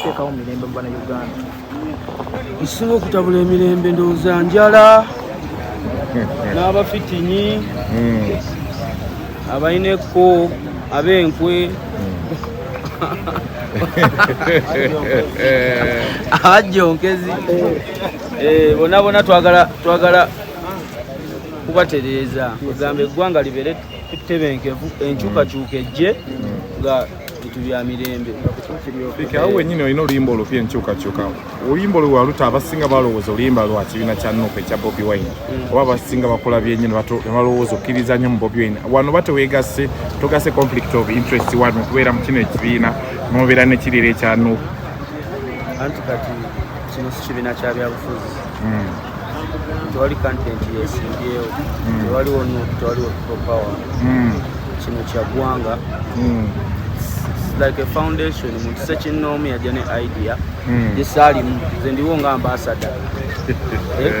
Tekawo mirembe mu bana Uganda. Isinga okutabula emirembe ndowooza njala n'abafitinyi abalina ekko ab'enkwe abajjonkezi bonna twagala kubatereeza kugamba eggwanga libeere ttebenkevu enkyukakyuka ejje nga bitu bya mirembe. Awo wennyini olina oluyimba olupya enkyukakyuka. Oluyimba olwo waluta abasinga balowooza oluyimba lwa kibiina kya Nuupu ekya Bobi Wine oba abasinga bakola byennyini balowooza okkiriza nnyo mu Bobi Wine. Wano bateweegasse togase conflict of interest wano okubeera mu kino ekibiina n'obeera n'ekirira ekya Nuupu. Anti kati kino si kibiina kya byabufuzi. Tewali content yesimbyewo, tewaliwo Nuupu, tewaliwo People Power. Kino kya ggwanga. Like a foundation muntu sekinoomu yajja ne idea gisaalimu nze ndiwo nga ambassador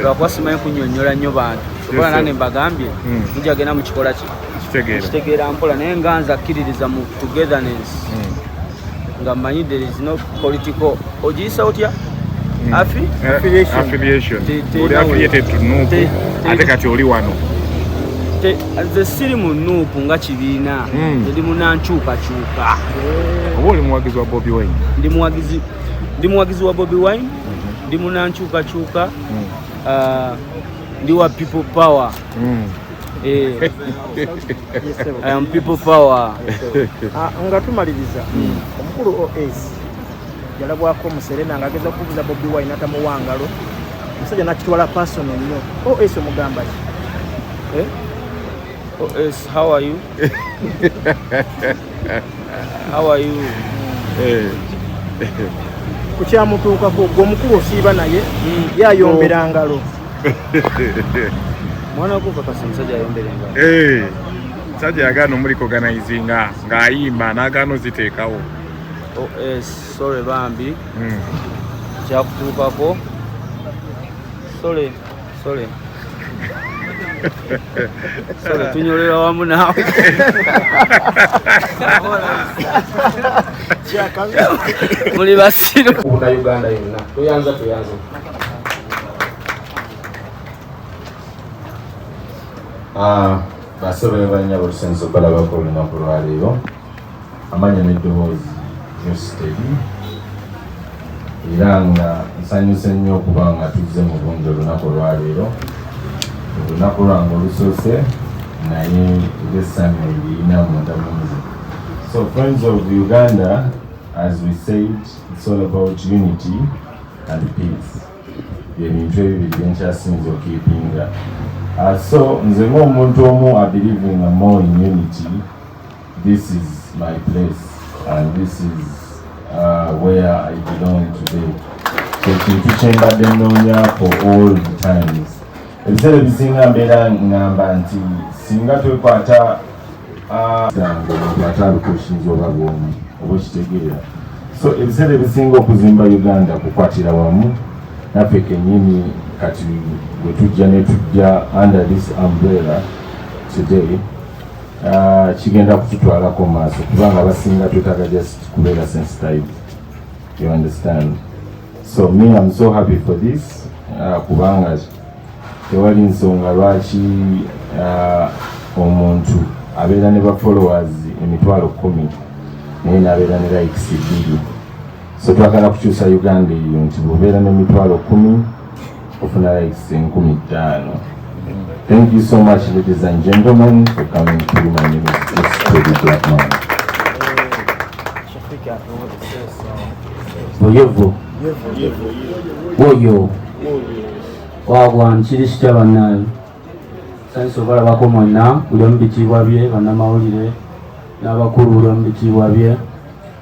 lwakuba simanyi kunnyonnyola nnyo bantu sobola nange mbagambye mujagenda mu kikola kitegeera mpola naye nga nze akkiririza mu togetherness nga mmanyi there is no political ogiyisa otya affiliation oli affiliated to Nuupu ate kati oli wano nze siri mu Nuupu nga kibiina ndi munankyukakyuka. Oba oli muwagizi wa Bobi Wine? Ndi muwagizi wa Bobi Wine, ndi munankyukakyuka, ndi wa People Power. I am People Power. Nga tumaliriza omukulu OS yalabwako mu Serena ng'ageza okubuuza Bobi Wine atamuwangalo omusajja n'akitwala personal nnyo. OS omugamba ki? OS, how are you? How are you? Kukyamutuukako gwe omukulu osiiba naye yayombera ngalo. Mwana wako kakasi musajja ayombera engalo. Musajja yagaana omuliko organizinga ng'ayimba n'agaana oziteekawo. OS, sorry bambi. Kyakutuukako. Sorry. Sorry, tunyolera wamu naawe. Muli basiru. Kuna Uganda yonna. Tuyanza. Basobola banyabo lusenso balabako olunaku lwaleero. Amanya n'eddoboozi lyositeri. Era nga nsanyuse nnyo okuba nga tuzze mu bungi olunaku lwaleero. Olunaku lwange olusoose naye ng'essanyu eriyina munda munze. So friends of Uganda, as we said, it's all about unity and peace. Byebintu ebibiri bye nkyasinze okukeepinga. So nze ng'omuntu omu I believe in more in unity. This is my place and this is where I belong today. So kintu kyembadde nnoonya for all the times. Ebiseera ebisinga mbeera ngamba nti singa twekwata alukoshinzi oba bwomu oba okitegeera. So ebiseera ebisinga okuzimba Uganda kukwatira wamu naffe kennyini kati bwe tujja ne tujja under this umbrella today kigenda kututwalako maaso kubanga abasinga twetaaga just kubeera sensitized. You understand? So me I'm so happy for this kubanga tewali nsonga lwaki omuntu abeera ne ba followers 10,000 naye n'abeera ne likes 2. So twagala kukyusa Uganda eyo nti bw'obeera ne 10,000 ofuna likes 15,000. Thank you so much, ladies and gentlemen, for coming to my name is Teddy Blackman. Boyo wagwan kiri kitya bannaye sanso balabako mwonna buli omu bitiibwa bye bannamawulire n'abakulu buli omu bitiibwa bye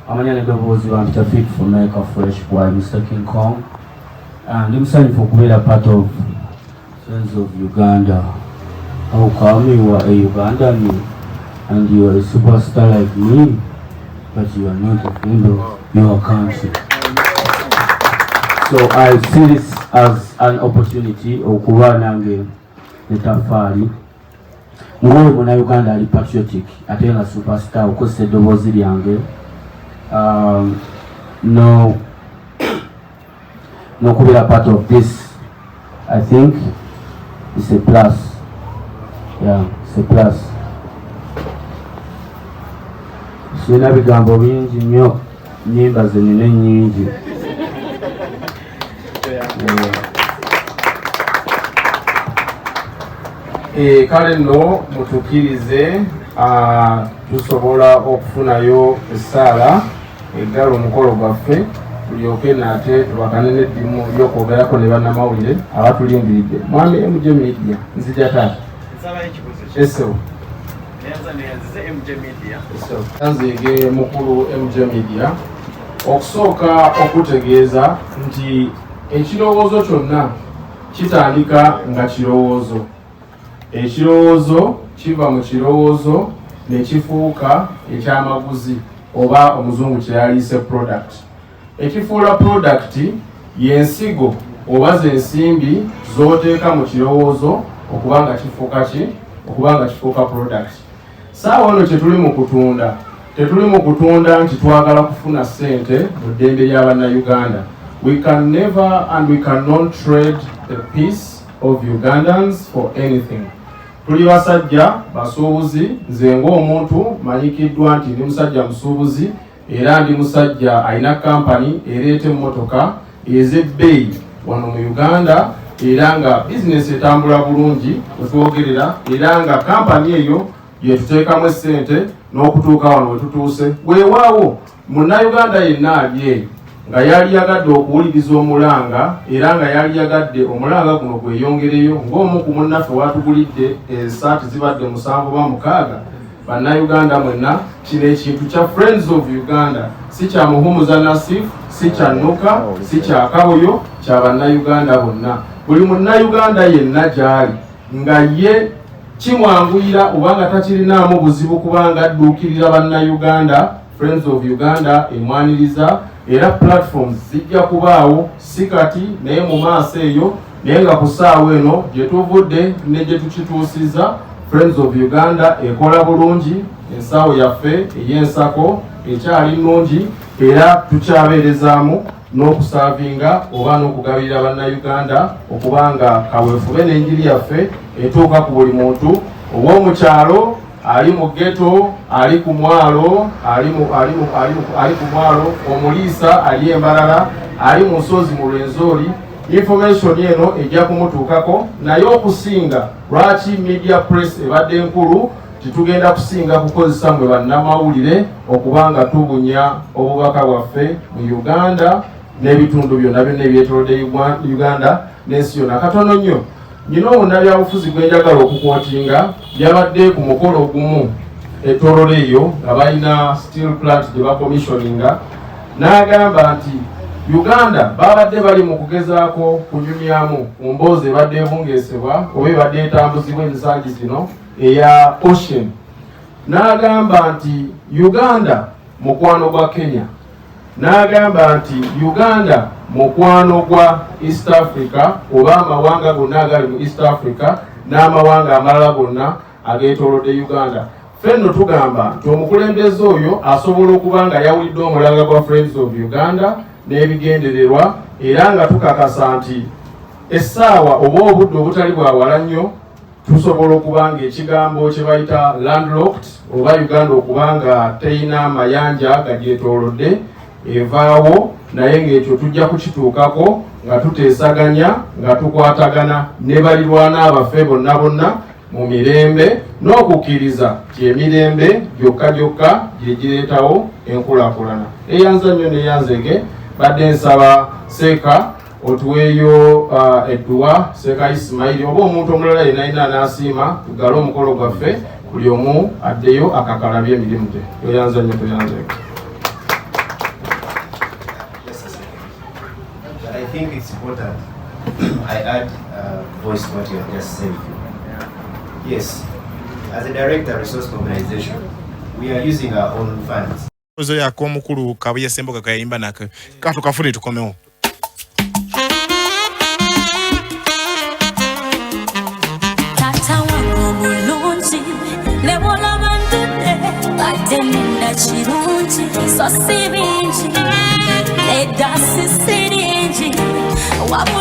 amanya n'eddoboozi bampita Fit for America Fresh by Mr. King Kong. Ndi musanyufu okubeera part of Friends of Uganda. How come you are a Ugandan and you are a superstar like me, but you are not a friend of your country? So I see this as an opportunity okuba nange netafali ng'oyo muna Uganda ali patriotic ate nga superstar okozesa eddoboozi lyange no n'okubeera part of this. I think it's a plus. Yeah, it's a plus. Sina bigambo bingi nnyo, nnyimba ze nina nnyingi. Kale nno mutukkirize tusobola okufunayo essaala eggala omukolo gwaffe tulyoke nate tubakane n'eddimu ly'okwogerako ne bannamawulire abatulindiridde. Mwami MJ Media nzija taata esewo yanzige mukulu MJ Media okusooka okutegeeza nti ekirowoozo kyonna kitandika nga kirowoozo. Ekirowoozo kiva mu kirowoozo ne kifuuka ekyamaguzi oba omuzungu kye yaliise product. Ekifuula product y'ensigo oba z'ensimbi z'oteeka mu kirowoozo okuba nga kifuuka ki? Okuba nga kifuuka product. Saawa ono kye tuli mu kutunda, tetuli mu kutunda nti twagala kufuna ssente mu ddembe ly'Abannayuganda. We can never and we cannot trade the peace of Ugandans for anything. Tuli basajja basuubuzi, nze ng'omuntu manyikiddwa nti ndi musajja musuubuzi era ndi musajja alina kampani ereeta emmotoka ez'ebbeeyi wano mu Uganda era nga bizinesi etambula bulungi wetwogerera era nga kampani eyo yetuteekamu essente n'okutuuka wano wetutuuse. Weewaawo munnayuganda yenna ali nga yali yagadde okuwuliriza omulanga era nga yali yagadde omulanga guno gweyongereyo ng'omu ku munnaffe watugulidde esaati zibadde 7 bannayuganda mwenna. Kino ekintu kya Friends of Uganda si kya Muhumuza Nasif, si kya Nuka, si kya Kabuyo, kya bannayuganda bonna. Buli munnayuganda yenna gyali nga ye kimwanguyira oba nga takirinaamu buzibu kubanga adduukirira bannayuganda. Friends of Uganda emwaniriza era platforms zijja kubaawo si kati naye mu maaso eyo, naye nga ku ssaawa eno gye tuvudde ne gye tukituusiza Friends of Uganda ekola bulungi. Ensaawo yaffe ey'ensako ekyali nnungi era tukyabeerezaamu n'okusaavinga oba n'okugabirira bannayuganda okuba nga kaweefube n'enjiri yaffe etuuka ku buli muntu ow'omukyalo ali mu ghetto, ali ku mwalo, ali ku mwalo, omuliisa ali Embarara, ali mu nsozi mu Lwenzori. Information eno ejja kumutuukako naye okusinga lwaki media press ebadde nkulu titugenda kusinga kukozesa mwe bannamawulire okuba nga tubunya obubaka bwaffe mu Uganda n'ebitundu byonna byonna ebyetoolodde Uganda n'ensi yonna. Katono nnyo nyina omunnabyabufuzi gwe njagala okukwotinga yabadde ku mukolo ogumu ettololo eyo nga balina steel plant gye bakomissioninga n'agamba nti Uganda babadde bali mu kugezaako kunyumyamu ku mboozi ebadde ebungeesebwa oba ebadde etambuzibwa emisangi zino eya ocean. N'agamba nti Uganda mukwano gwa Kenya, n'agamba nti Uganda mukwano gwa East Africa oba amawanga gonna agali mu East Africa n'amawanga amalala gonna ageetoolodde Uganda. Fenno tugamba nti omukulembeze oyo asobola okuba nga yawulidde omulanga gwa Friends of Uganda n'ebigendererwa era nga tukakasa nti essaawa oba obudde obutali bwa wala nnyo tusobola okuba nga ekigambo kye bayita landlocked oba Uganda okuba nga teyina amayanja gagyetoolodde evaawo, naye ng'ekyo tujja kukituukako nga tuteesaganya nga tukwatagana ne balirwana abaffe bonna bonna mu mirembe n'okukkiriza kyemirembe gyokka gyokka gye gireetawo enkulaakulana. Eyanza nnyo neyanzege badde nsaba Seeka otuweeyo edduwa Seeka Ismail oba omuntu omulala yenna alina n'asiima tugale omukolo gwaffe buli omu addeyo akakalabye emirimu gye. Toyanza nnyo toyanzege. I think it's important I add voice to what you have just said. Yes, as a director resource organization, we are using our own funds. Ozo yako mukulu kabuye semboka kayimba nako kato kafuni tukomewo. Tata wangu mulungi lebola bandune bateninda chirungi so sibinji edasi sirinji wabula